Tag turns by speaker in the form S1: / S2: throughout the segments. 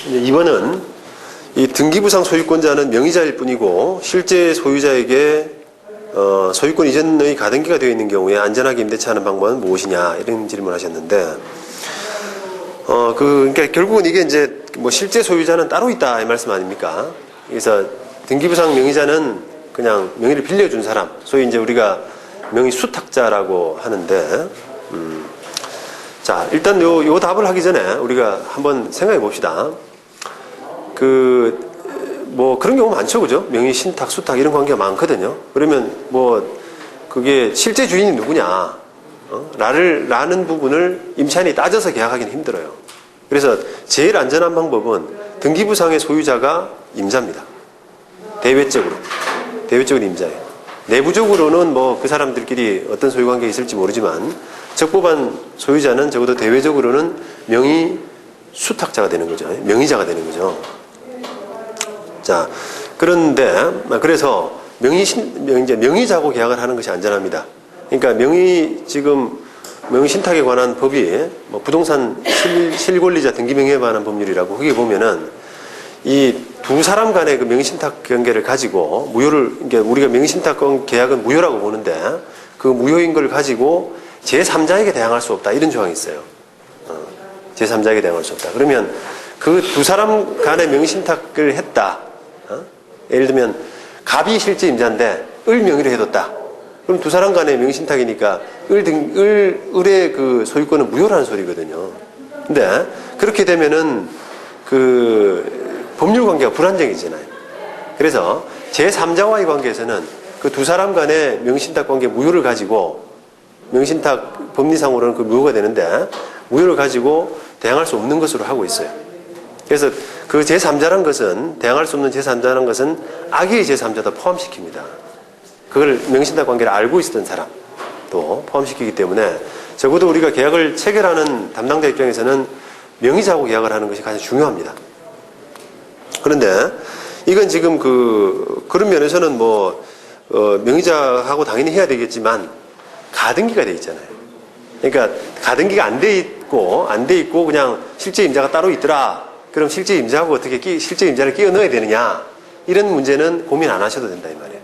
S1: 2번은 이 등기부상 소유권자는 명의자일 뿐이고 실제 소유자에게 소유권 이전의 가등기가 되어 있는 경우에 안전하게 임대차하는 방법은 무엇이냐 이런 질문을 하셨는데 그러니까 결국은 이게 이제 뭐 실제 소유자는 따로 있다 이 말씀 아닙니까? 그래서 등기부상 명의자는 그냥 명의를 빌려준 사람, 소위 이제 우리가 명의 수탁자라고 하는데, 자 일단 요 답을 하기 전에 우리가 한번 생각해 봅시다. 뭐 그런 경우 많죠, 그죠? 명의 신탁, 수탁 이런 관계가 많거든요. 그러면 뭐 그게 실제 주인이 누구냐? 라는 부분을 임차인이 따져서 계약하기는 힘들어요. 그래서 제일 안전한 방법은 등기부상의 소유자가 임자입니다. 대외적으로 임자예요. 내부적으로는 뭐 그 사람들끼리 어떤 소유관계가 있을지 모르지만 적법한 소유자는 적어도 대외적으로는 명의 수탁자가 되는 거죠. 명의자가 되는 거죠. 자, 그런데 그래서 명의자고 계약을 하는 것이 안전합니다. 그러니까 명의 신탁에 관한 법이 뭐 부동산 실권리자 등기명의에 관한 법률이라고 거기 보면은 이 두 사람 간의 그 명의신탁 관계를 가지고 그러니까 우리가 명의신탁 계약은 무효라고 보는데 그 무효인 걸 가지고 제3자에게 대항할 수 없다 이런 조항이 있어요. 제3자에게 대항할 수 없다. 그러면 그 두 사람 간의 명의신탁을 했다. 예를 들면 갑이 실제 임자인데 을 명의로 해뒀다. 그럼 두 사람 간의 명의신탁이니까 을의 그 소유권은 무효라는 소리거든요. 근데 그렇게 되면은 그 법률 관계가 불안정해지잖아요. 그래서 제3자와의 관계에서는 그 두 사람 간의 명의신탁 관계 무효를 가지고 명의신탁 법리상으로는 그 무효가 되는데 무효를 가지고 대항할 수 없는 것으로 하고 있어요. 그래서 그 제3자란 것은 대항할 수 없는 제3자란 것은 악의의 제3자도 포함시킵니다. 그걸 명의신탁 관계를 알고 있었던 사람도 포함시키기 때문에 적어도 우리가 계약을 체결하는 담당자 입장에서는 명의자하고 계약을 하는 것이 가장 중요합니다. 그런데 이건 지금 그런 면에서는 뭐 명의자하고 당연히 해야 되겠지만 가등기가 돼 있잖아요. 그러니까 가등기가 안 돼 있고 그냥 실제 임자가 따로 있더라. 그럼 실제 임자하고 어떻게 실제 임자를 끼워 넣어야 되느냐 이런 문제는 고민 안 하셔도 된다 이 말이에요.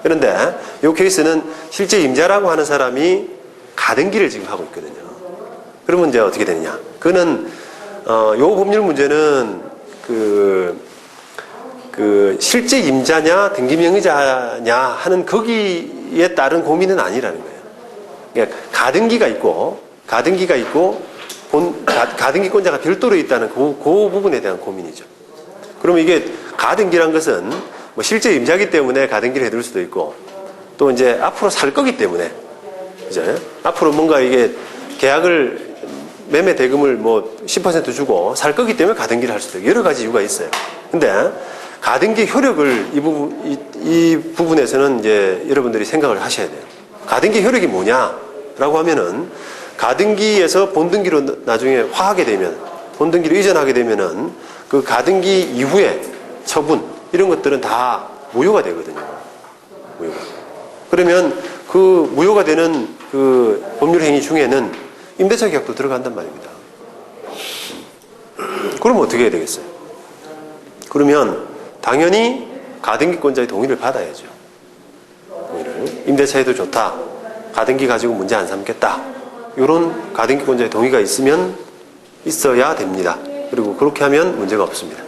S1: 그런데 이 케이스는 실제 임자라고 하는 사람이 가등기를 지금 하고 있거든요. 그러면 이제 어떻게 되느냐? 그거는 요 법률 문제는 실제 임자냐 등기명의자냐 하는 거기에 따른 고민은 아니라는 거예요. 그러니까 가등기가 있고 가등기권자가 별도로 있다는 그 부분에 대한 고민이죠. 그러면 이게 가등기란 것은 뭐 실제 임자기 때문에 가등기를 해둘 수도 있고 또 이제 앞으로 살 거기 때문에 그죠? 앞으로 뭔가 이게 계약을 매매 대금을 뭐 10% 주고 살 거기 때문에 가등기를 할 수도 있고 여러 가지 이유가 있어요. 근데 가등기 효력을 이 부분에서는 이제 여러분들이 생각을 하셔야 돼요. 가등기 효력이 뭐냐라고 하면은 가등기에서 본등기로 나중에 본등기로 이전하게 되면은 그 가등기 이후에 처분 이런 것들은 다 무효가 되거든요. 무효가. 그러면 그 무효가 되는 그 법률 행위 중에는 임대차 계약도 들어간단 말입니다. 그럼 어떻게 해야 되겠어요? 그러면 당연히 가등기권자의 동의를 받아야죠. 임대차 해도 좋다. 가등기 가지고 문제 안 삼겠다. 이런 가등기권자의 동의가 있어야 됩니다. 그리고 그렇게 하면 문제가 없습니다.